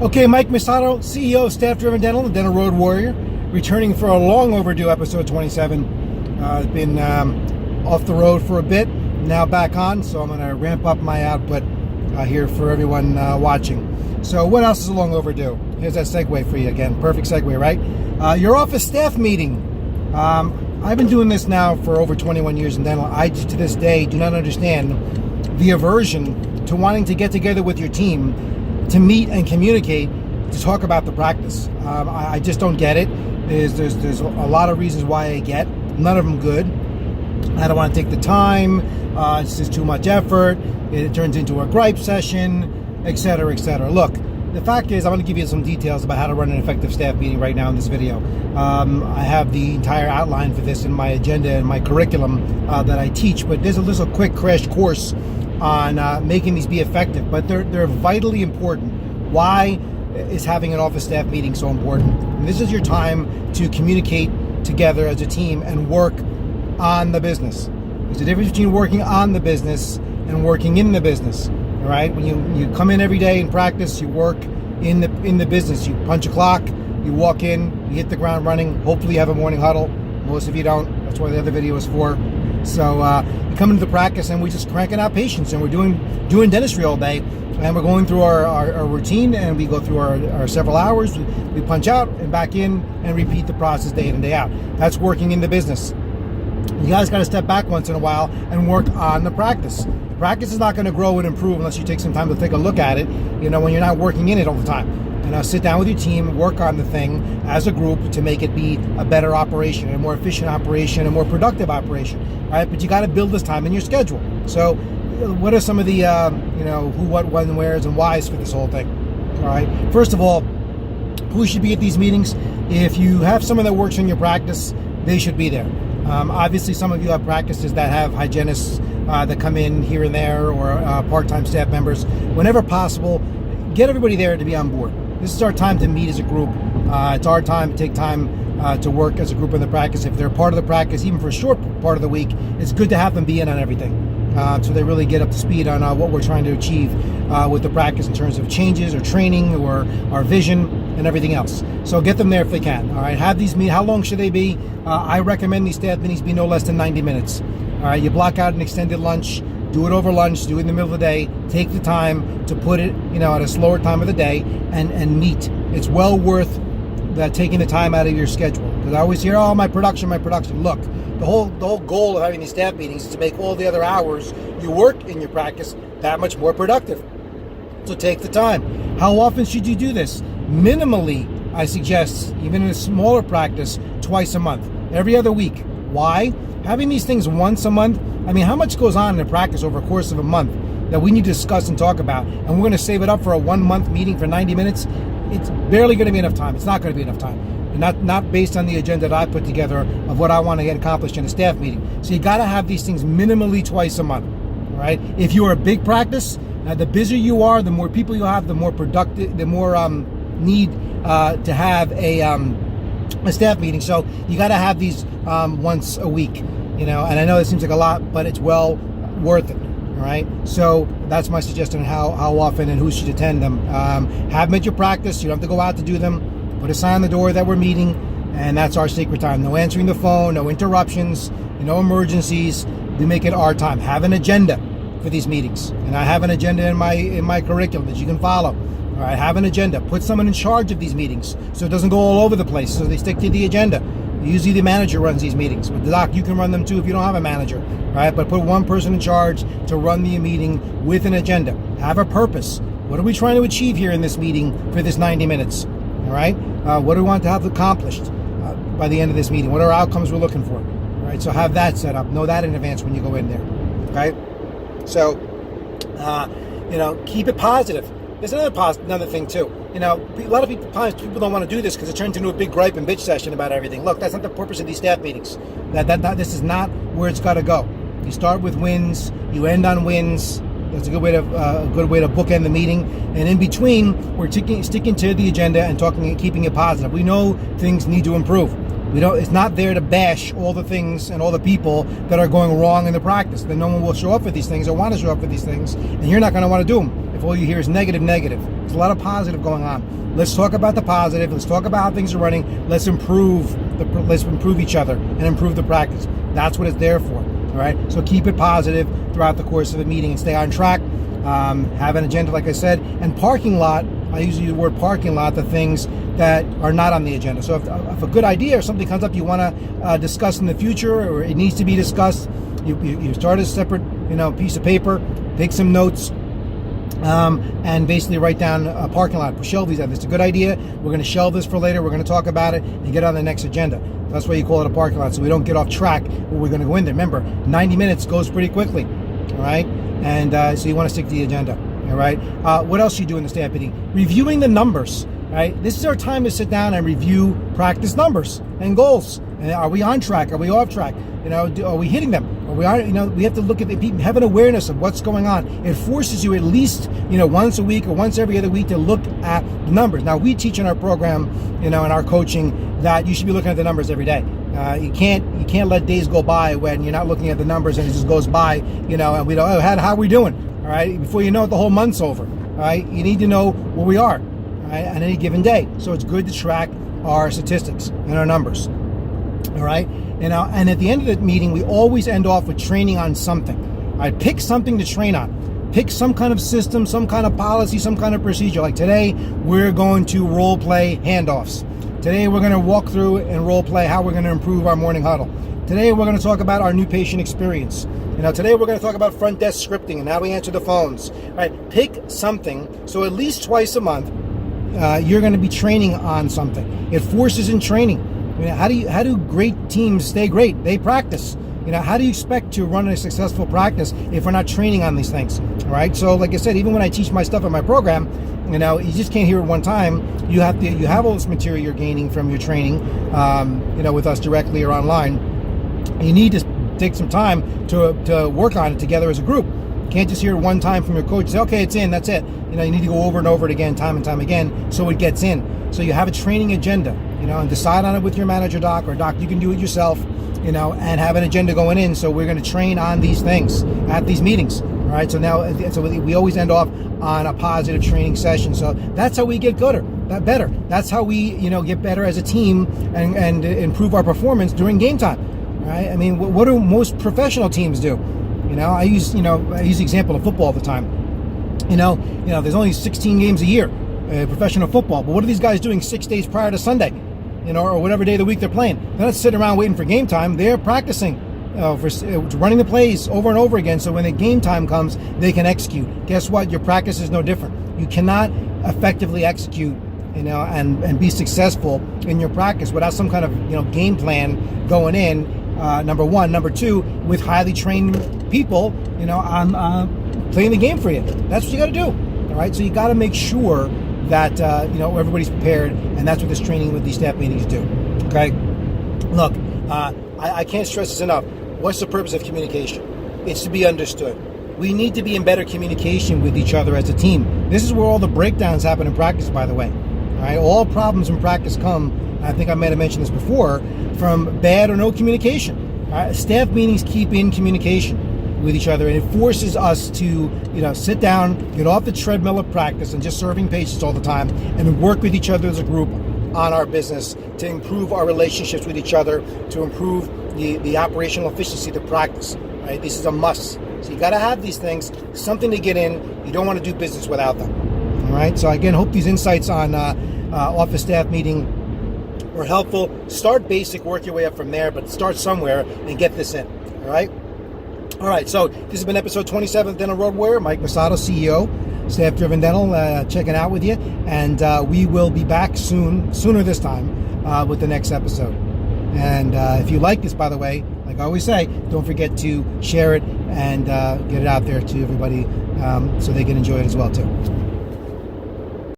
Okay, Mike Misato, CEO of Staff Driven Dental, the Dental Road Warrior, returning for a long overdue episode 27. I've been off the road for a bit, now back on, so I'm going to ramp up my output here for everyone watching. So what else is long overdue? Here's that segue for you again. Perfect segue, right? Your office staff meeting. I've been doing this now for over 21 years in dental. I, to this day, do not understand the aversion to wanting to get together with your team to meet and communicate to talk about the practice. I just don't get it. There's a lot of reasons why I get, none of them good. I don't want to take the time. It's just too much effort. It turns into a gripe session, etc., etc. Look, the fact is, I'm going to give you some details about how to run an effective staff meeting right now in this video. I have the entire outline for this in my agenda and my curriculum that I teach, but there's a little quick crash course on making these be effective, but they're vitally important. Why is having an office staff meeting so important? And this is your time to communicate together as a team and work on the business. There's a difference between working on the business and working in the business. All right, when you come in every day and practice, you work in the business. You punch a clock, you walk in, you hit the ground running. Hopefully you have a morning huddle. Most of you don't. That's what the other video is for. So you come into the practice and we're just cranking out patients, and we're doing dentistry all day, and we're going through our routine, and we go through our several hours. We punch out and back in and repeat the process day in and day out. That's working in the business. You guys got to step back once in a while and work on the practice. Practice is not going to grow and improve unless you take some time to take a look at it, when you're not working in it all the time. Sit down with your team, work on the thing as a group to make it be a better operation, a more efficient operation, a more productive operation, right? But you got to build this time in your schedule. So what are some of the, who, what, when, wheres, and whys for this whole thing, all right? First of all, who should be at these meetings? If you have someone that works in your practice, they should be there. Obviously, some of you have practices that have hygienists that come in here and there, or part-time staff members. Whenever possible, get everybody there to be on board. This is our time to meet as a group. It's our time to take time to work as a group in the practice. If they're part of the practice, even for a short part of the week, it's good to have them be in on everything. So they really get up to speed on what we're trying to achieve with the practice in terms of changes or training or our vision and everything else. So get them there if they can. All right, have these meetings. How long should they be? I recommend these staff meetings be no less than 90 minutes. All right, you block out an extended lunch. Do it over lunch, do it in the middle of the day, take the time to put it, at a slower time of the day and meet. It's well worth taking the time out of your schedule. Because I always hear, my production. Look, the whole goal of having these staff meetings is to make all the other hours you work in your practice that much more productive. So take the time. How often should you do this? Minimally, I suggest, even in a smaller practice, twice a month, every other week. Why? Having these things once a month, how much goes on in a practice over a course of a month that we need to discuss and talk about, and we're going to save it up for a 1 month meeting for 90 minutes? It's barely going to be enough time. It's not going to be enough time. And not based on the agenda that I put together of what I want to get accomplished in a staff meeting. So you got to have these things minimally twice a month, all right? If you're a big practice, the busier you are, the more people you have, the more productive, the more need to have a staff meeting. So you got to have these once a week. And I know it seems like a lot, but it's well worth it. All right. So that's my suggestion on how often and who should attend them. Have them at your practice. You don't have to go out to do them. Put a sign on the door that we're meeting, and that's our sacred time. No answering the phone, no interruptions, no emergencies. We make it our time. Have an agenda for these meetings, and I have an agenda in my curriculum that you can follow. All right. Have an agenda. Put someone in charge of these meetings so it doesn't go all over the place. So they stick to the agenda. Usually the manager runs these meetings, but Doc, you can run them too if you don't have a manager, right? But put one person in charge to run the meeting with an agenda. Have a purpose. What are we trying to achieve here in this meeting for this 90 minutes? All right? What do we want to have accomplished by the end of this meeting? What are outcomes we're looking for? All right? So have that set up. Know that in advance when you go in there. Okay? So, keep it positive. There's another thing too. A lot of people don't want to do this because it turns into a big gripe and bitch session about everything. Look, that's not the purpose of these staff meetings. This is not where it's got to go. You start with wins, you end on wins. That's a good way to bookend the meeting. And in between, we're sticking to the agenda and talking and keeping it positive. We know things need to improve. It's not there to bash all the things and all the people that are going wrong in the practice. Then no one will show up for these things or want to show up for these things, and you're not going to want to do them if all you hear is negative. There's a lot of positive going on. Let's talk about the positive. Let's talk about how things are running. Let's improve each other and improve the practice. That's what it's there for. All right. So keep it positive throughout the course of the meeting and stay on track. Have an agenda, like I said, and parking lot. I usually use the word parking lot, the things that are not on the agenda. So if a good idea or something comes up you want to discuss in the future, or it needs to be discussed, you start a separate piece of paper, take some notes, and basically write down a parking lot. Shelve these. It's a good idea. We're going to shelve this for later. We're going to talk about it and get on the next agenda. That's why you call it a parking lot, so we don't get off track where we're going to go in there. Remember, 90 minutes goes pretty quickly. All right, and so you want to stick to the agenda. All right. What else you do in the staff meeting? Reviewing the numbers. Right. This is our time to sit down and review practice numbers and goals. And are we on track? Are we off track? Are we hitting them? We have to look at have an awareness of what's going on. It forces you at least, once a week or once every other week to look at the numbers. Now, we teach in our program, in our coaching, that you should be looking at the numbers every day. You can't let days go by when you're not looking at the numbers and it just goes by, and we don't, how are we doing? All right. Before you know it, the whole month's over. All right. You need to know where we are, all right, on any given day. So it's good to track our statistics and our numbers. All right. And at the end of the meeting, we always end off with training on something. All right. Pick something to train on. Pick some kind of system, some kind of policy, some kind of procedure. Like today, we're going to role play handoffs. Today, we're going to walk through and role play how we're going to improve our morning huddle. Today, we're going to talk about our new patient experience. Today we're going to talk about front desk scripting and how we answer the phones. All right. Pick something. So at least twice a month, you're going to be training on something. It forces in training. How do great teams stay great? They practice. How do you expect to run a successful practice if we're not training on these things? All right. So like I said, even when I teach my stuff in my program, you just can't hear it one time. You have all this material you're gaining from your training, with us directly or online. You need to take some time to work on it together as a group. You can't just hear it one time from your coach and say, okay, it's in, that's it. You need to go over and over it again, time and time again, so it gets in. So you have a training agenda, and decide on it with your manager, doc, or doc, you can do it yourself, and have an agenda going in. So we're going to train on these things at these meetings. All right. So we always end off on a positive training session. So that's how we get better. That's how we, get better as a team and improve our performance during game time. Right? I mean, what do most professional teams do? I use the example of football all the time. There's only 16 games a year, professional football. But what are these guys doing 6 days prior to Sunday, or whatever day of the week they're playing? They're not sitting around waiting for game time. They're practicing for running the plays over and over again. So when the game time comes, they can execute. Guess what? Your practice is no different. You cannot effectively execute, and be successful in your practice without some kind of, game plan going in. Number one. Number two, with highly trained people, on playing the game for you. That's what you got to do. All right. So you got to make sure that everybody's prepared, and that's what this training with these staff meetings do. Okay. Look, I can't stress this enough. What's the purpose of communication? It's to be understood. We need to be in better communication with each other as a team. This is where all the breakdowns happen in practice, by the way. All right. All problems in practice come, I think I might have mentioned this before, from bad or no communication. Staff meetings keep in communication with each other, and it forces us to, sit down, get off the treadmill of practice and just serving patients all the time, and work with each other as a group on our business to improve our relationships with each other, to improve the operational efficiency of the practice. Right? This is a must. So you got to have these things, something to get in. You don't want to do business without them. All right. So again, hope these insights on office staff meeting were helpful. Start basic, work your way up from there, but start somewhere and get this in. All right. All right. So this has been episode 27 of Dental Road Warrior. Mike Masato, CEO, Staff Driven Dental, checking out with you, and we will be back sooner this time with the next episode. And if you like this, by the way, like I always say, don't forget to share it and get it out there to everybody so they can enjoy it as well too.